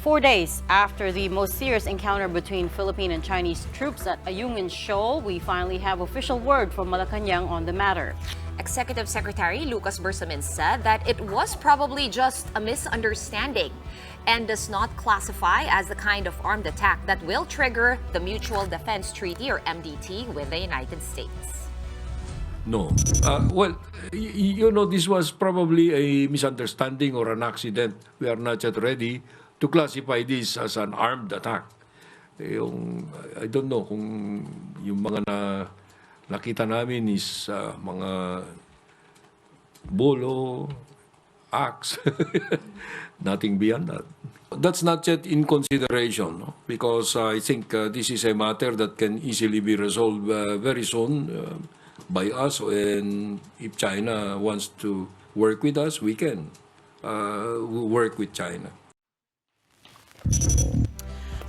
4 days after the most serious encounter between Philippine and Chinese troops at Ayungin Shoal, we finally have official word from Malacañang on the matter. Executive Secretary Lucas Bersamin said that it was probably just a misunderstanding and does not classify as the kind of armed attack that will trigger the Mutual Defense Treaty or MDT with the United States. No. This was probably a misunderstanding or an accident. We are not yet ready to classify this as an armed attack. I don't know kung yung mga nakita namin is mga bolo, axe, nothing beyond that. That's not yet in consideration, no? Because I think this is a matter that can easily be resolved very soon by us, and if China wants to work with us, we can work with China.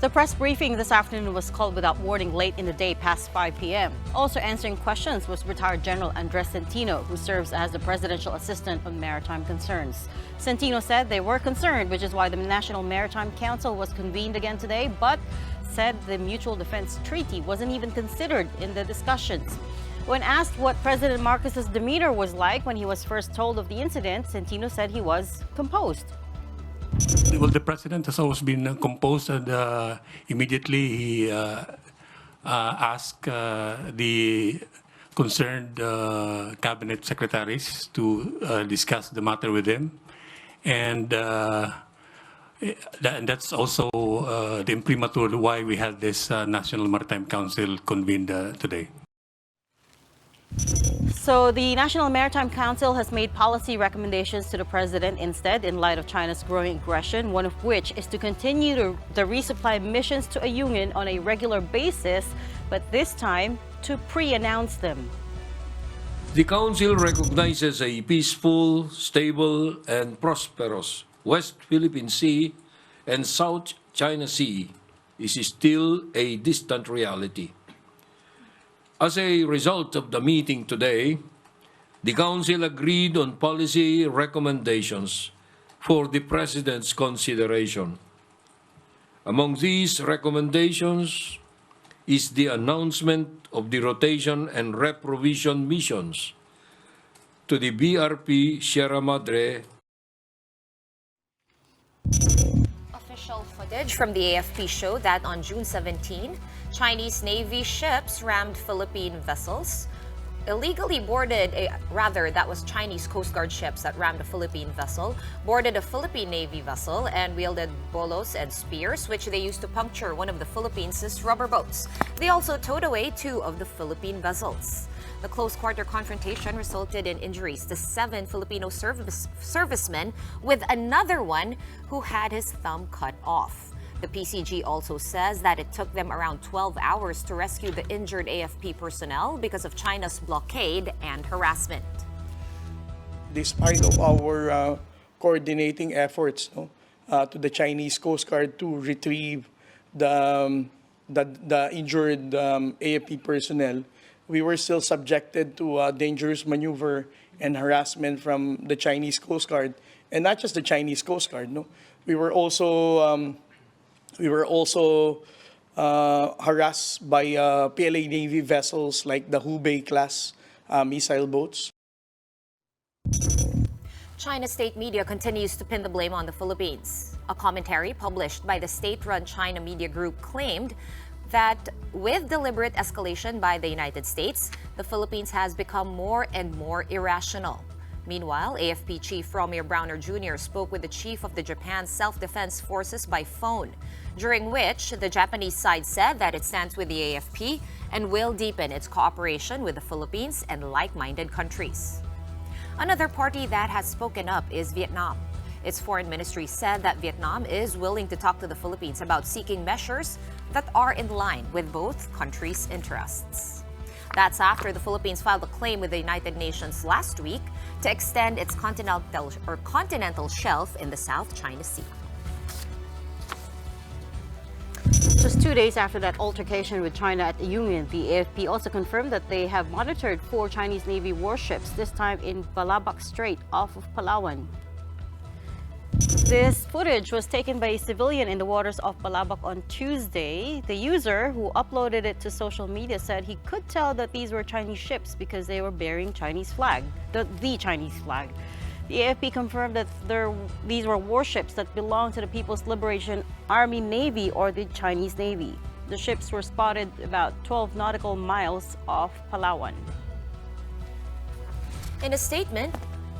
The press briefing this afternoon was called without warning late in the day past 5 p.m. Also answering questions was retired General Andres Centino, who serves as the Presidential Assistant on Maritime Concerns. Centino said they were concerned, which is why the National Maritime Council was convened again today, but said the Mutual Defense Treaty wasn't even considered in the discussions. When asked what President Marcos's demeanor was like when he was first told of the incident, Centino said he was composed. Well, the president has always been composed, and immediately he asked the concerned cabinet secretaries to discuss the matter with him, and that's also the imprimatur why we had this National Maritime Council convened today. So the National Maritime Council has made policy recommendations to the president instead in light of China's growing aggression, one of which is to continue the resupply missions to Ayungin on a regular basis, but this time to pre-announce them. The Council recognizes a peaceful, stable, and prosperous West Philippine Sea and South China Sea is still a distant reality. As a result of the meeting today, the Council agreed on policy recommendations for the President's consideration. Among these recommendations is the announcement of the rotation and reprovision missions to the BRP Sierra Madre. Official footage from the AFP showed that on June 17, Chinese Navy ships rammed Philippine vessels. That was Chinese Coast Guard ships that rammed a Philippine vessel, boarded a Philippine Navy vessel, and wielded bolos and spears, which they used to puncture one of the Philippines' rubber boats. They also towed away 2 of the Philippine vessels. The close-quarter confrontation resulted in injuries to 7 Filipino servicemen, with another one who had his thumb cut off. The PCG also says that it took them around 12 hours to rescue the injured AFP personnel because of China's blockade and harassment. This part of our coordinating efforts to the Chinese Coast Guard to retrieve the injured AFP personnel. We were still subjected to dangerous maneuver and harassment from the Chinese Coast Guard, and not just the Chinese Coast Guard. No, we were also harassed by PLA Navy vessels like the Hubei class missile boats. China's state media continues to pin the blame on the Philippines. A commentary published by the state-run China media group claimed that with deliberate escalation by the United States, the Philippines has become more and more irrational. Meanwhile, AFP Chief Romeo Browner Jr. spoke with the chief of the Japan Self-Defense Forces by phone, during which the Japanese side said that it stands with the AFP and will deepen its cooperation with the Philippines and like-minded countries. Another party that has spoken up is Vietnam. Its foreign ministry said that Vietnam is willing to talk to the Philippines about seeking measures that are in line with both countries' interests. That's after the Philippines filed a claim with the United Nations last week to extend its continental shelf in the South China Sea. Just 2 days after that altercation with China at Ayungin, the AFP also confirmed that they have monitored 4 Chinese Navy warships, this time in Balabac Strait off of Palawan. This footage was taken by a civilian in the waters of Balabac on Tuesday. The user who uploaded it to social media said he could tell that these were Chinese ships because they were bearing Chinese flag, the Chinese flag. The AFP confirmed that these were warships that belonged to the People's Liberation Army Navy or the Chinese Navy. The ships were spotted about 12 nautical miles off Palawan. In a statement,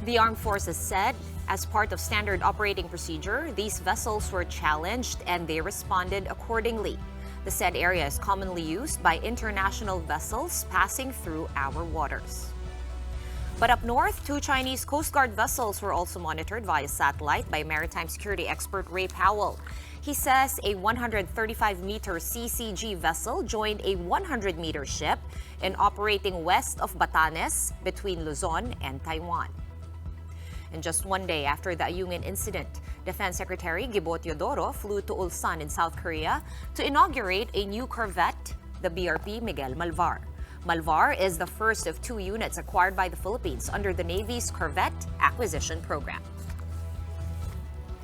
the armed forces said, as part of standard operating procedure, these vessels were challenged and they responded accordingly. The said area is commonly used by international vessels passing through our waters. But up north, 2 Chinese Coast Guard vessels were also monitored via satellite by maritime security expert Ray Powell. He says a 135-meter CCG vessel joined a 100-meter ship in operating west of Batanes between Luzon and Taiwan. And just one day after the Ayungin incident, Defense Secretary Gibo Teodoro flew to Ulsan in South Korea to inaugurate a new corvette, the BRP Miguel Malvar. Malvar is the first of 2 units acquired by the Philippines under the Navy's Corvette Acquisition Program.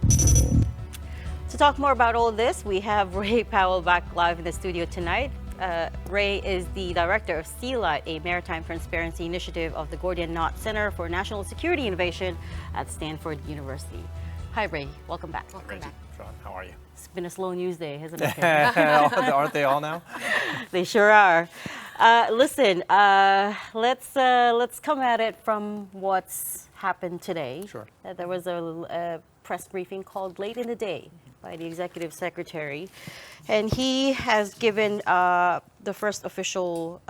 To talk more about all this, we have Ray Powell back live in the studio tonight. Ray is the director of SEALIGHT, a maritime transparency initiative of the Gordian Knot Center for National Security Innovation at Stanford University. Hi, Ray. Welcome back. Welcome back. Sean, how are you? It's been a slow news day, hasn't it? Aren't they all now? They sure are. Listen, let's come at it from what's happened today. Sure. There was a press briefing called late in the day by the executive secretary, and he has given the first official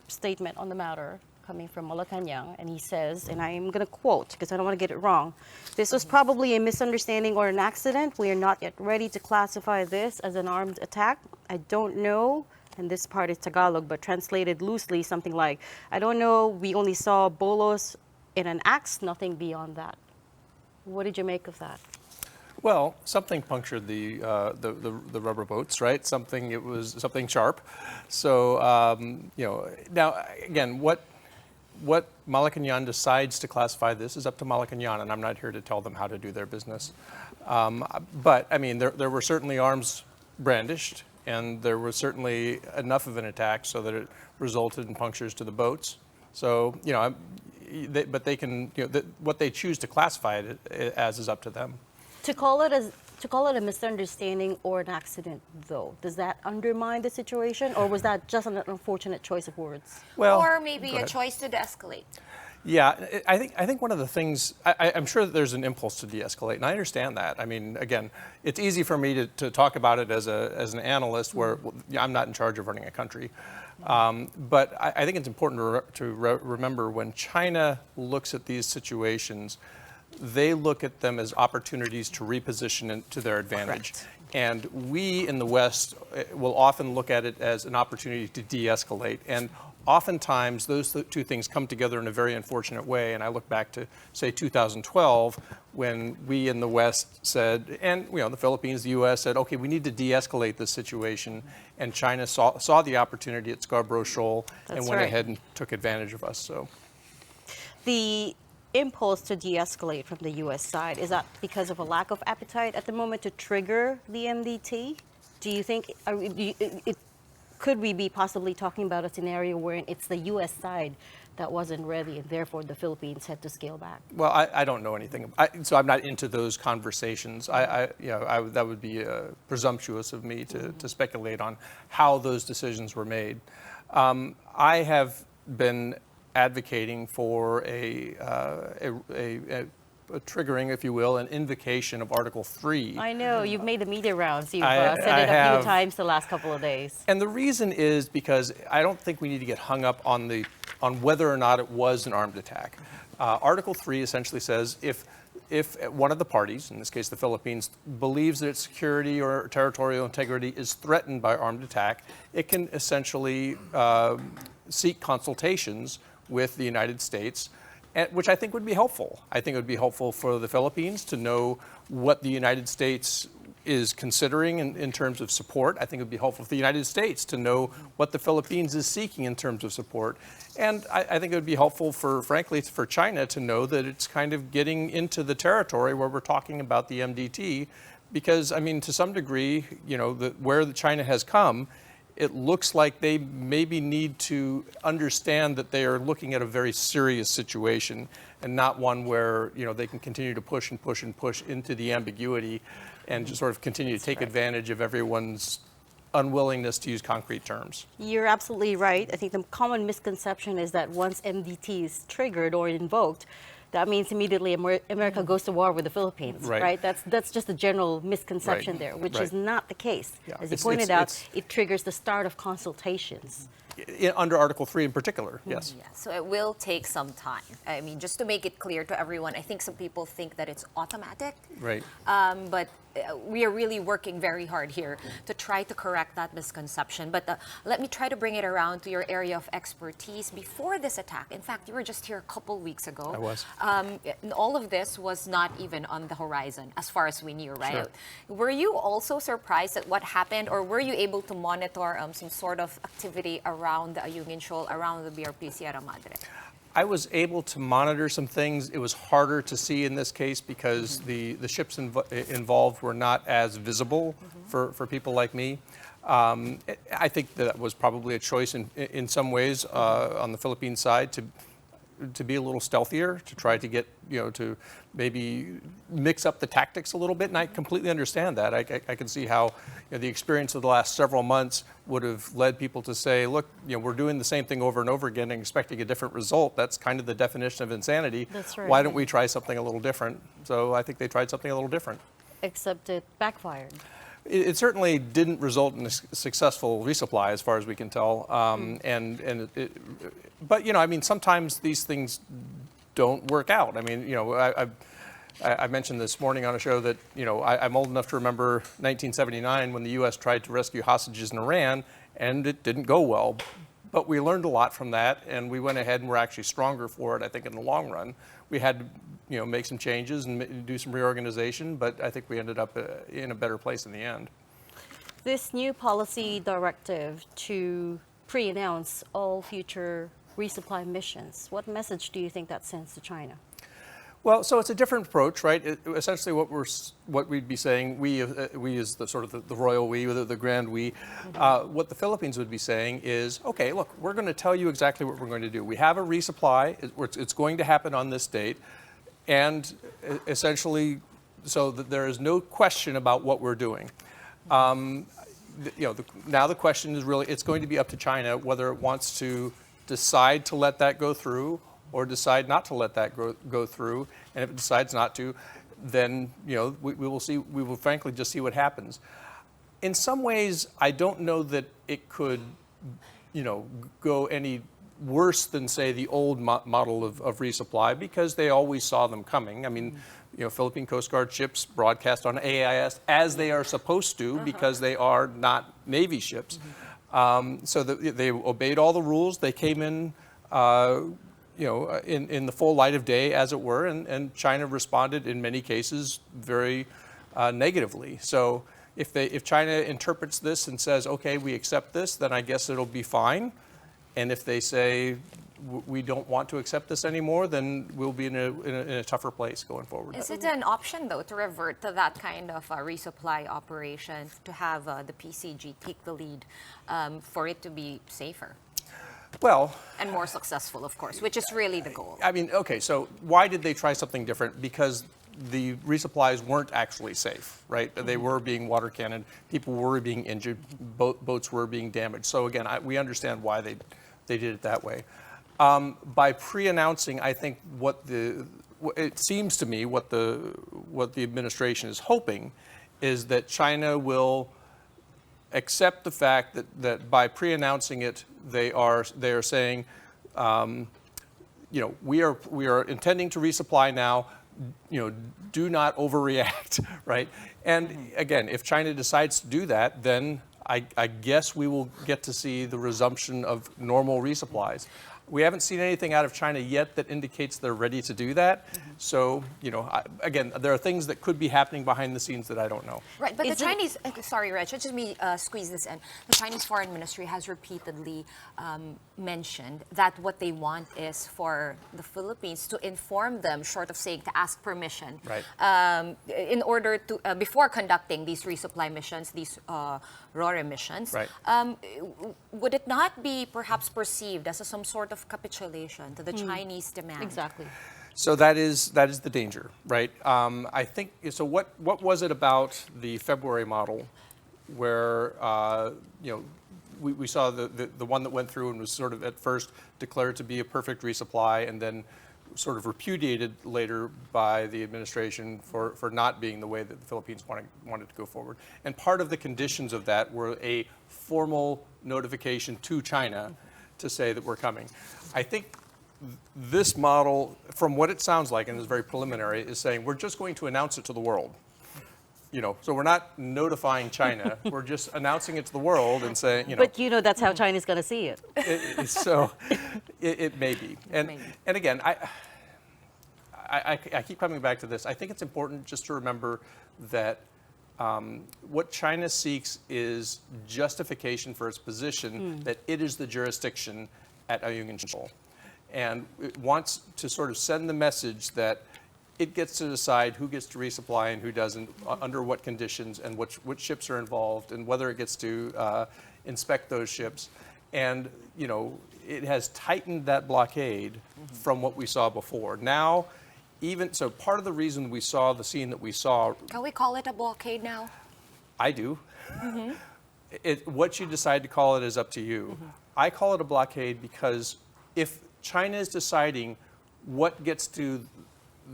statement on the matter coming from Malacañang, and he says, and I'm going to quote because I don't want to get it wrong, "This was probably a misunderstanding or an accident. We are not yet ready to classify this as an armed attack. I don't know," and this part is Tagalog, but translated loosely, something like, "I don't know, we only saw bolos in an axe, nothing beyond that." What did you make of that? Well, something punctured the rubber boats, right? It was something sharp. So now again, what Malacañang decides to classify this is up to Malacañang, and I'm not here to tell them how to do their business. But I mean, there were certainly arms brandished, and there was certainly enough of an attack so that it resulted in punctures to the boats. So but they can, what they choose to classify it as is up to them. To call it a misunderstanding or an accident, though, does that undermine the situation, or was that just an unfortunate choice of words? Well, Or maybe a choice to de-escalate. Yeah, I think one of the things, I'm sure that there's an impulse to de-escalate, and I understand that. I mean, again, it's easy for me to talk about it as an analyst where I'm not in charge of running a country. But I think it's important to remember when China looks at these situations, they look at them as opportunities to reposition it to their advantage. Correct. And we in the West will often look at it as an opportunity to de-escalate. And oftentimes those 2 things come together in a very unfortunate way. And I look back to, say, 2012, when we in the West said, and the Philippines, the US said, okay, we need to de-escalate this situation. And China saw the opportunity at Scarborough Shoal and went ahead and took advantage of us. So The impulse to de-escalate from the U.S. side, is that because of a lack of appetite at the moment to trigger the MDT? Do you think, could we be possibly talking about a scenario where it's the U.S. side that wasn't ready and therefore the Philippines had to scale back? Well, I don't know anything, so I'm not into those conversations. That would be presumptuous of me to speculate on how those decisions were made. I have been advocating for a triggering, if you will, an invocation of Article 3. I know, you've made the media rounds. You've said it a few times the last couple of days. And the reason is because I don't think we need to get hung up on whether or not it was an armed attack. Article 3 essentially says if one of the parties, in this case the Philippines, believes that its security or territorial integrity is threatened by armed attack, it can essentially seek consultations with the United States, which I think would be helpful. I think it would be helpful for the Philippines to know what the United States is considering in terms of support. I think it would be helpful for the United States to know what the Philippines is seeking in terms of support. And I think it would be helpful frankly, for China to know that it's kind of getting into the territory where we're talking about the MDT. Because, I mean, to some degree, where China has come, it looks like they maybe need to understand that they are looking at a very serious situation and not one where, they can continue to push and push and push into the ambiguity and just sort of continue to take advantage of everyone's unwillingness to use concrete terms. You're absolutely right. I think the common misconception is that once MDT is triggered or invoked, that means immediately America goes to war with the Philippines, right? That's just a general misconception there, which is not the case. Yeah. As you pointed out, it triggers the start of consultations. Under Article 3 in particular, yes. Yeah, so it will take some time. I mean, just to make it clear to everyone, I think some people think that it's automatic. Right. But we are really working very hard here to try to correct that misconception. But let me try to bring it around to your area of expertise. Before this attack, in fact, you were just here a couple weeks ago. I was. All of this was not even on the horizon, as far as we knew, right? Sure. Were you also surprised at what happened, or were you able to monitor some sort of activity around the Ayungin Shoal, around the BRP Sierra Madre? I was able to monitor some things. It was harder to see in this case because the ships involved were not as visible for people like me. I think that was probably a choice in some ways on the Philippine side to be a little stealthier, to try to get, to maybe mix up the tactics a little bit. And I completely understand that. I can see how the experience of the last several months would have led people to say, look, we're doing the same thing over and over again and expecting a different result. That's kind of the definition of insanity. That's right. Why don't we try something a little different? So I think they tried something a little different. Except it backfired. It certainly didn't result in a successful resupply, as far as we can tell. But I mean, sometimes these things don't work out. I mean, I mentioned this morning on a show that I'm old enough to remember 1979 when the U.S. tried to rescue hostages in Iran, and it didn't go well. But we learned a lot from that, and we went ahead and we're actually stronger for it. I think in the long run, we had to make some changes and do some reorganization, but I think we ended up in a better place in the end. This new policy directive to pre-announce all future resupply missions, what message do you think that sends to China? Well, so it's a different approach, right? Essentially, what we'd be saying, we as the sort of the royal we, the grand we, what the Philippines would be saying is, okay, look, we're going to tell you exactly what we're going to do. We have a resupply. It's going to happen on this date, and essentially, so that there is no question about what we're doing. Now the question is really, it's going to be up to China whether it wants to decide to let that go through or decide not to let that go through. And if it decides not to, then we will see. We will frankly just see what happens. In some ways, I don't know that it could, go any worse than say the old model of resupply, because they always saw them coming. I mean, Philippine Coast Guard ships broadcast on AIS as they are supposed to because they are not Navy ships. So they obeyed all the rules. They came in. In the full light of day, as it were, and China responded in many cases very negatively. So if China interprets this and says, okay, we accept this, then I guess it'll be fine. And if they say we don't want to accept this anymore, then we'll be in a tougher place going forward. Is it an option, though, to revert to that kind of resupply operation, to have the PCG take the lead for it to be safer? Well, and more successful, of course, which is really the goal. I mean, okay, so why did they try something different? Because the resupplies weren't actually safe, right? They were being water cannoned, people were being injured, boats were being damaged. So again, we understand why they did it that way. By pre-announcing, I think it seems to me what the administration is hoping is that China will accept the fact that by pre-announcing it, they are saying, we are intending to resupply now. Do not overreact, right? And again, if China decides to do that, then I guess we will get to see the resumption of normal resupplies. We haven't seen anything out of China yet that indicates they're ready to do that. So, again, there are things that could be happening behind the scenes that I don't know. Right, but the Chinese, sorry, Reg, just me squeeze this in. The Chinese Foreign Ministry has repeatedly mentioned that what they want is for the Philippines to inform them, short of saying to ask permission, Right. in order to, before conducting these resupply missions, these RORE missions. Right. Would it not be perhaps perceived as some sort of capitulation to the Chinese demand? Exactly. So that is the danger, right? I think so. What was it about the February model, where we saw the one that went through and was sort of at first declared to be a perfect resupply, and then sort of repudiated later by the administration for not being the way that the Philippines wanted to go forward. And part of the conditions of that were a formal notification to China to say that we're coming. I think this model, from what it sounds like, and is very preliminary, is saying we're just going to announce it to the world. So we're not notifying China. We're just announcing it to the world and saying, But that's how China's going to see it. It may be. And again, I keep coming back to this. I think it's important just to remember that what China seeks is justification for its position that it is the jurisdiction at Ayungin Shoal. And it wants to sort of send the message that it gets to decide who gets to resupply and who doesn't, under what conditions, and which ships are involved, and whether it gets to inspect those ships. And, it has tightened that blockade from what we saw before. Now, so part of the reason we saw the scene that we saw... Can we call it a blockade now? I do. What you decide to call it is up to you. I call it a blockade because if China is deciding what gets to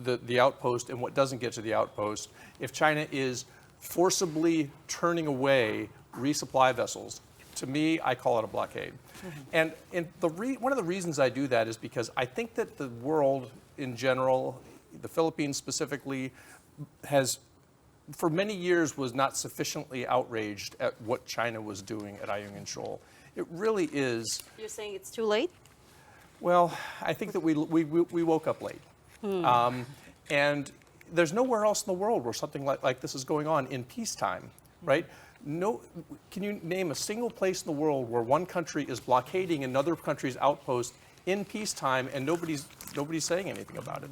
the outpost and what doesn't get to the outpost, if China is forcibly turning away resupply vessels, to me, I call it a blockade. And one of the reasons I do that is because I think that the world in general, the Philippines specifically, has, for many years, was not sufficiently outraged at what China was doing at Ayungin Shoal. It really is. You're saying it's too late? Well, I think that we woke up late. And there's nowhere else in the world where something like this is going on in peacetime, right? Can you name a single place in the world where one country is blockading another country's outpost in peacetime and nobody's saying anything about it?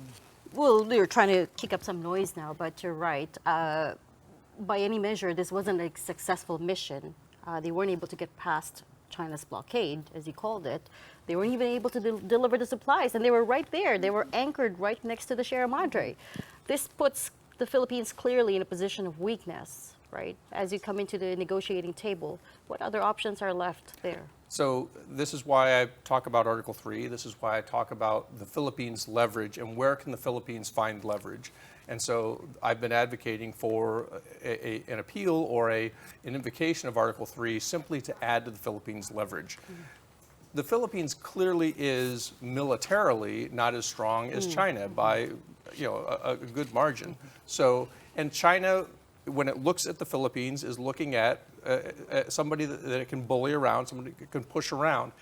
Well, they're trying to kick up some noise now, but you're right. By any measure, this wasn't a successful mission. They weren't able to get past China's blockade, as you called it. They weren't even able to deliver the supplies, and they were right there. They were anchored right next to the Sierra Madre. This puts the Philippines clearly in a position of weakness, right? As you come into the negotiating table, what other options are left there? So this is why I talk about Article 3. This is why I talk about the Philippines' leverage and where can the Philippines find leverage. And so I've been advocating for an appeal or an invocation of Article 3 simply to add to the Philippines' leverage. The Philippines clearly is militarily not as strong as China by a good margin. So, and China, when it looks at the Philippines, is looking at somebody that it can bully around, somebody that can push around.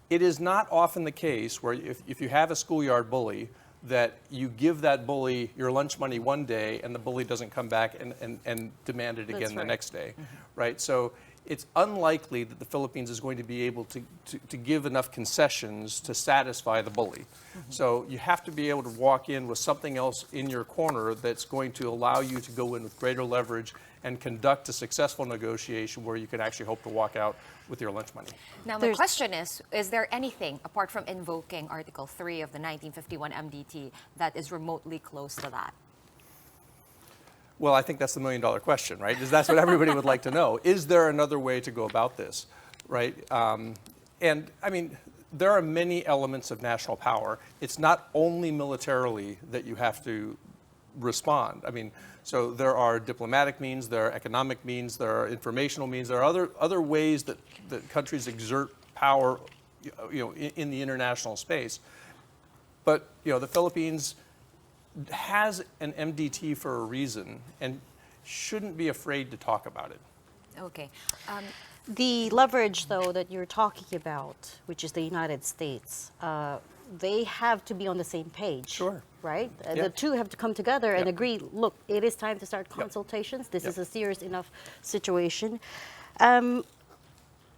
It is not often the case where if you have a schoolyard bully, that you give that bully your lunch money one day and the bully doesn't come back and demand it again the next day, right? So it's unlikely that the Philippines is going to be able to give enough concessions to satisfy the bully. So you have to be able to walk in with something else in your corner that's going to allow you to go in with greater leverage and conduct a successful negotiation where you can actually hope to walk out with your lunch money. Now, my question is there anything, apart from invoking Article 3 of the 1951 MDT, that is remotely close to that? Well, I think that's the million-dollar question, right? That's what everybody would like to know. Is there another way to go about this, right? And, I mean, there are many elements of national power. It's not only militarily that you have to respond. I mean, so there are diplomatic means, there are economic means, there are informational means, there are other ways that countries exert power, in the international space. But, the Philippines has an MDT for a reason and shouldn't be afraid to talk about it. Okay. The leverage, though, that you're talking about, which is the United States, they have to be on the same page. Sure. Right? Yeah. The two have to come together and Yep. agree, look, it is time to start Yep. consultations. This Yep. is a serious enough situation.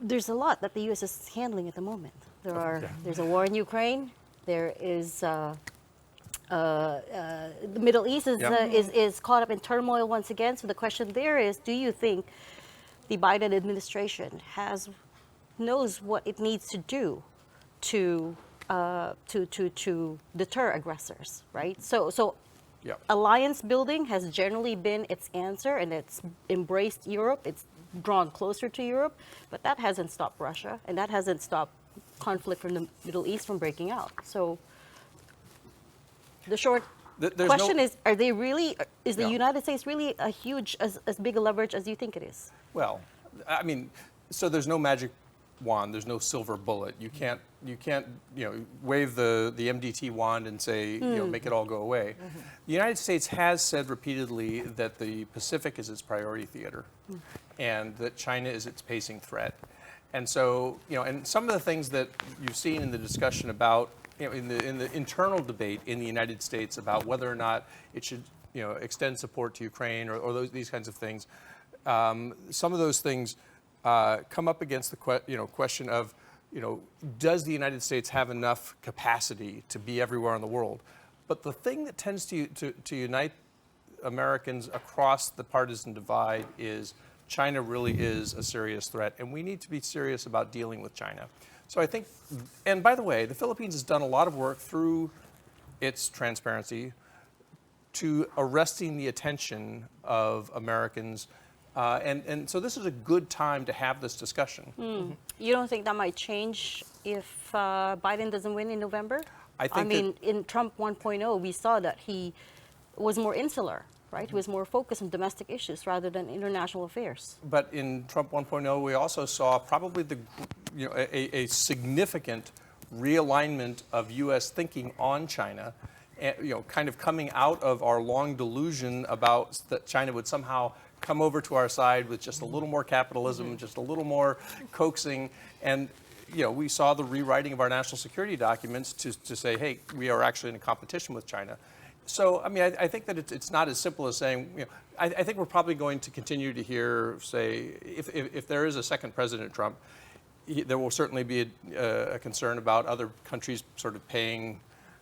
There's a lot that the U.S. is handling at the moment. There's a war in Ukraine. There is the Middle East is caught up in turmoil once again. So the question there is, do you think the Biden administration knows what it needs to do to deter aggressors, right? So Yep. alliance building has generally been its answer, and it's embraced Europe. It's drawn closer to Europe, but that hasn't stopped Russia, and that hasn't stopped conflict from the Middle East from breaking out. So the short There's question no- is: are they really? Is the Yeah. United States really a huge, as big a leverage as you think it is? Well, I mean, so there's no magic wand. There's no silver bullet. You can't wave the MDT wand and say, make it all go away. The United States has said repeatedly that the Pacific is its priority theater, and that China is its pacing threat. And so, and some of the things that you've seen in the discussion about, in the internal debate in the United States about whether or not it should, extend support to Ukraine or these kinds of things. Some of those things come up against the question of, does the United States have enough capacity to be everywhere in the world? But the thing that tends to unite Americans across the partisan divide is China really is a serious threat, and we need to be serious about dealing with China. So I think, and by the way, the Philippines has done a lot of work through its transparency to arresting the attention of Americans. And so this is a good time to have this discussion. You don't think that might change if Biden doesn't win in November? I think mean, in Trump 1.0, we saw that he was more insular, right? He was more focused on domestic issues rather than international affairs. But in Trump 1.0, we also saw probably a significant realignment of U.S. thinking on China, kind of coming out of our long delusion about that China would somehow come over to our side with just a little more capitalism, just a little more coaxing. And, we saw the rewriting of our national security documents to say, hey, we are actually in a competition with China. So, I mean, I think that it's not as simple as saying, I think we're probably going to continue to hear, say, if there is a second President Trump, there will certainly be a concern about other countries sort of paying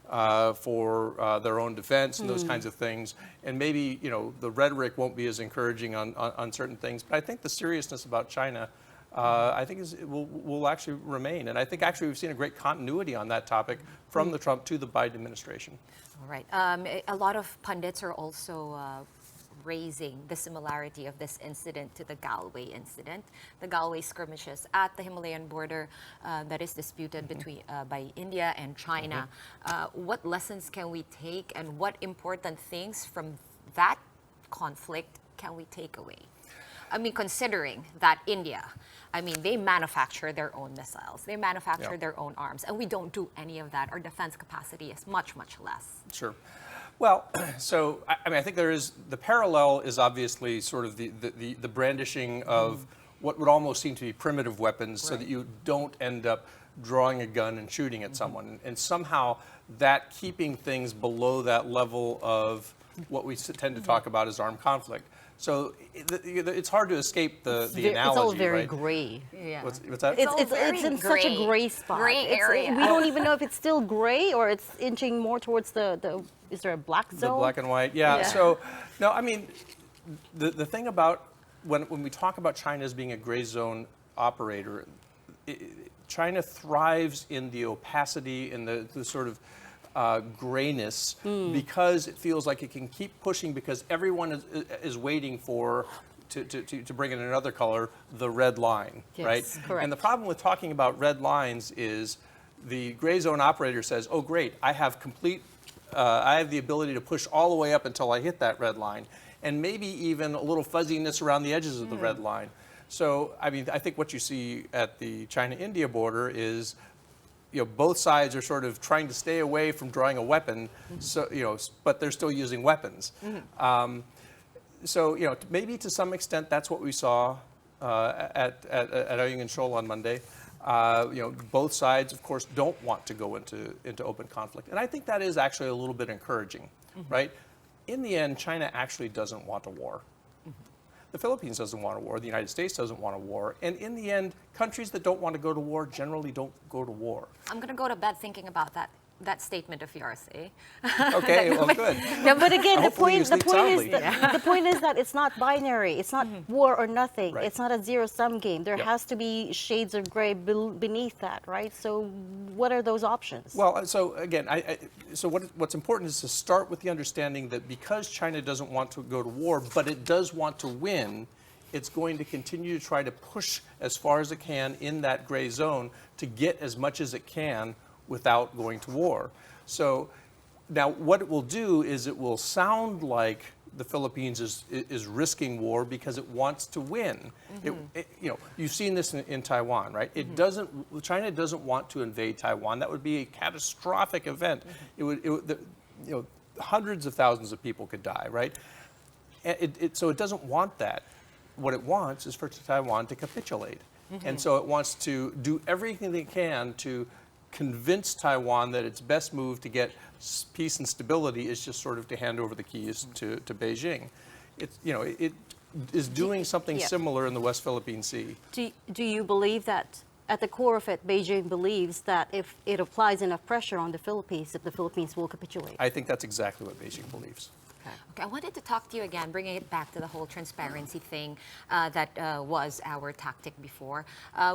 for their own defense and those kinds of things. And maybe, the rhetoric won't be as encouraging on certain things. But I think the seriousness about China, I think will actually remain. And I think actually we've seen a great continuity on that topic from the Trump to the Biden administration. All right. A lot of pundits are also raising the similarity of this incident to the Galway incident, the Galway skirmishes at the Himalayan border that is disputed between by India and China. What lessons can we take, and what important things from that conflict can we take away? I mean, considering that India, they manufacture their own missiles, they manufacture their own arms, and we don't do any of that. Our defense capacity is much, much less. Sure. Well, so I think the parallel is obviously sort of the brandishing of what would almost seem to be primitive weapons, so that you don't end up drawing a gun and shooting at someone, and somehow that keeping things below that level of what we tend to talk about as armed conflict. So it's hard to escape the analogy, It's all very right? gray. Yeah. What's that? It's in such a gray spot. Gray area. We don't even know if it's still gray or it's inching more towards the is there a black zone? The black and white, yeah. So, no, the thing about when we talk about China as being a gray zone operator, China thrives in the opacity and the sort of grayness because it feels like it can keep pushing because everyone is waiting for to bring in another color, the red line, right? Correct. And the problem with talking about red lines is the gray zone operator says, oh great, I have the ability to push all the way up until I hit that red line, and maybe even a little fuzziness around the edges of the red line. So, I think what you see at the China-India border is, both sides are sort of trying to stay away from drawing a weapon, so, but they're still using weapons. So, maybe to some extent that's what we saw at Ayungin Shoal on Monday. Both sides, of course, don't want to go into open conflict. And I think that is actually a little bit encouraging, right? In the end, China actually doesn't want a war. The Philippines doesn't want a war. The United States doesn't want a war. And in the end, countries that don't want to go to war generally don't go to war. I'm going to go to bed thinking about that statement of yours, eh? Okay, well, good. No, but again, the Hopefully you point, the sleep point is soundly. that, the point is that it's not binary. It's not war or nothing. Right. It's not a zero-sum game. There Yep. has to be shades of gray beneath that, right? So, what are those options? Well, so again, what's important is to start with the understanding that because China doesn't want to go to war, but it does want to win, it's going to continue to try to push as far as it can in that gray zone to get as much as it can without going to war. So now what it will do is it will sound like the Philippines is risking war because it wants to win. You've seen this in Taiwan, right? China doesn't want to invade Taiwan. That would be a catastrophic event. Hundreds of thousands of people could die, right? So it doesn't want that. What it wants is for Taiwan to capitulate. And so it wants to do everything it can to convince Taiwan that its best move to get peace and stability is just sort of to hand over the keys to Beijing. It is doing something similar in the West Philippine Sea. Do you believe that at the core of it, Beijing believes that if it applies enough pressure on the Philippines, that the Philippines will capitulate? I think that's exactly what Beijing believes. Okay, I wanted to talk to you again, bringing it back to the whole transparency thing that was our tactic before.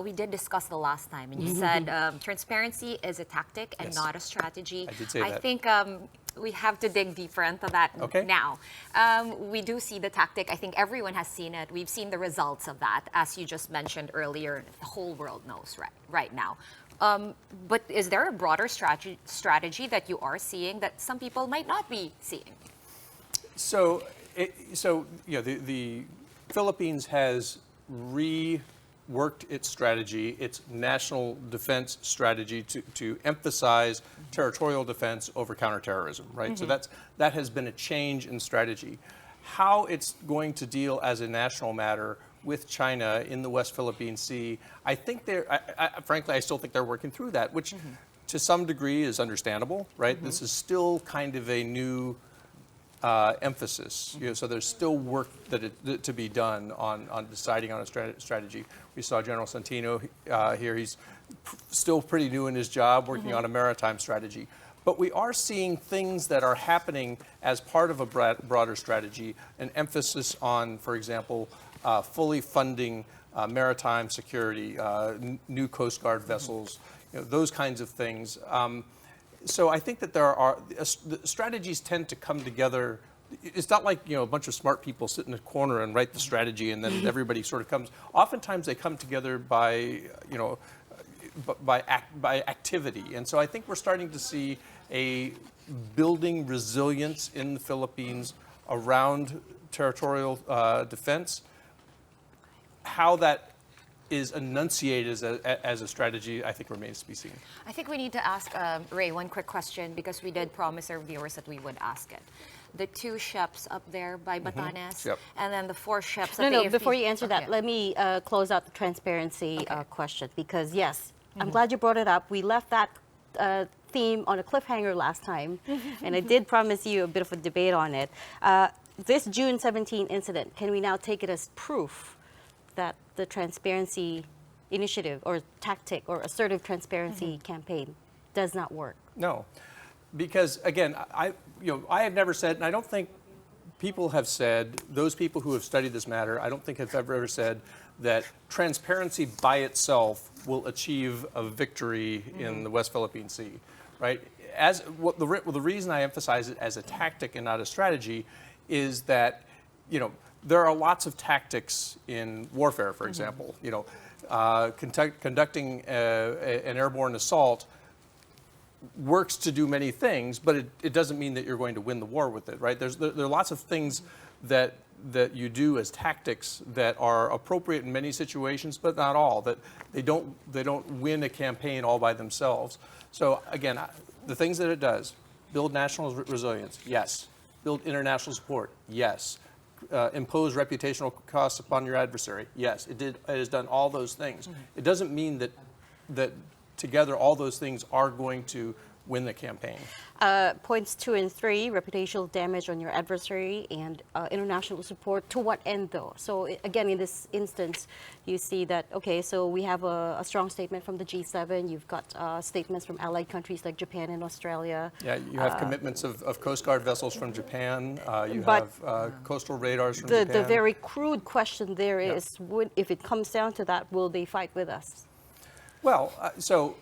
We did discuss the last time, and you said transparency is a tactic and Yes. not a strategy. I did say that. I think we have to dig deeper into that now. We do see the tactic. I think everyone has seen it. We've seen the results of that, as you just mentioned earlier. The whole world knows right now. But is there a broader strategy that you are seeing that some people might not be seeing? So the Philippines has reworked its strategy, its national defense strategy to emphasize territorial defense over counterterrorism, right? So that has been a change in strategy. How it's going to deal as a national matter with China in the West Philippine Sea, I think frankly, I still think they're working through that, which to some degree is understandable, right? This is still kind of a new emphasis. So there's still work to be done on deciding on a strategy. We saw General Santino here. He's still pretty new in his job, working on a maritime strategy. But we are seeing things that are happening as part of a broader strategy, an emphasis on, for example, fully funding maritime security, new Coast Guard vessels, those kinds of things. So I think that the strategies tend to come together. It's not like a bunch of smart people sit in a corner and write the strategy and then everybody sort of comes. Oftentimes they come together by activity, and so I think we're starting to see a building resilience in the Philippines around territorial defense. How that is enunciated as a strategy, I think remains to be seen. I think we need to ask Ray one quick question, because we did promise our viewers that we would ask it. The 2 ships up there by Batanes, Yep. and then the 4 ships No, at the no, AFP. before you answer that, Okay. let me close out the transparency question, because yes, I'm glad you brought it up. We left that theme on a cliffhanger last time, and I did promise you a bit of a debate on it. This June 17 incident, can we now take it as proof that the transparency initiative or tactic or assertive transparency campaign does not work? No, because again, I have never said, and I don't think people have said, those people who have studied this matter, I don't think have ever said that transparency by itself will achieve a victory in the West Philippine Sea, right? The reason I emphasize it as a tactic and not a strategy is that, there are lots of tactics in warfare, for example. Conducting an airborne assault works to do many things, but it doesn't mean that you're going to win the war with it, right? There are lots of things that you do as tactics that are appropriate in many situations, but not all. That they don't win a campaign all by themselves. So again, the things that it does: build national resilience, yes. Build international support, yes. impose reputational costs upon your adversary. Yes, it did. It has done all those things. It doesn't mean that together all those things are going to win the campaign. Points 2 and 3, reputational damage on your adversary and international support. To what end, though? So again, in this instance, you see that, okay, so we have a strong statement from the G7. You've got statements from allied countries like Japan and Australia. Yeah, you have commitments of Coast Guard vessels from Japan. You But have coastal radars from The Japan. very crude question there is, if it comes down to that, will they fight with us? Well, so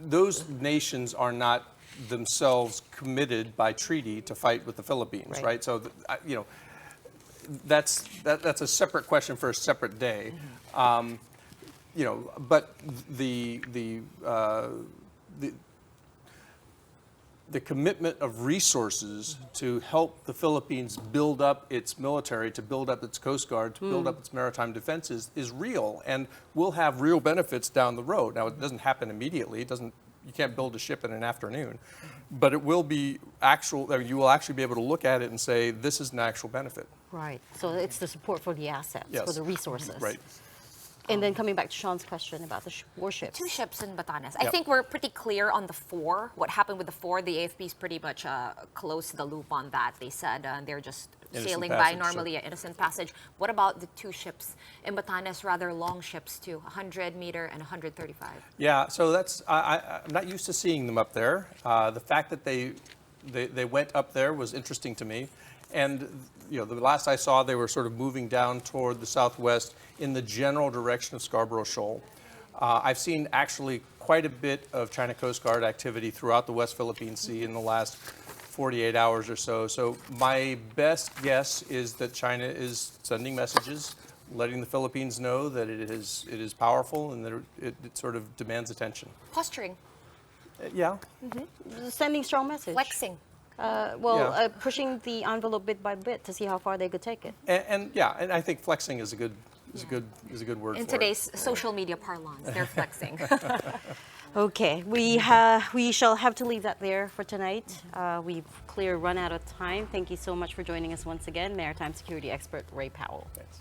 those nations are not themselves committed by treaty to fight with the Philippines, right? So, that's a separate question for a separate day. But the commitment of resources to help the Philippines build up its military, to build up its Coast Guard, to build up its maritime defenses is real and will have real benefits down the road. Now, it doesn't happen immediately. You can't build a ship in an afternoon, but it will be actual. You will actually be able to look at it and say, this is an actual benefit. Right. So it's the support for the assets, for the resources. Right. And then coming back to Sean's question about the warships. 2 ships in Batanes. I think we're pretty clear on the 4. What happened with the 4, the AFP's pretty much closed the loop on that. They said they're just Innocent sailing passage, by normally, innocent passage. What about the 2 ships in Batanes, rather long ships too, 100-meter and 135? Yeah, so that's I'm not used to seeing them up there. The fact that they went up there was interesting to me. And the last I saw, they were sort of moving down toward the southwest in the general direction of Scarborough Shoal. I've seen actually quite a bit of China Coast Guard activity throughout the West Philippine Sea in the last 48 hours or so. So my best guess is that China is sending messages, letting the Philippines know that it is powerful and that it sort of demands attention. Posturing, Yeah. Sending strong message. flexing. Pushing the envelope bit by bit to see how far they could take it. And I think flexing is a good word In for today's social media parlance, they're flexing. Okay, we shall have to leave that there for tonight. We've clear run out of time. Thank you so much for joining us once again, Maritime Security Expert Ray Powell. Thanks.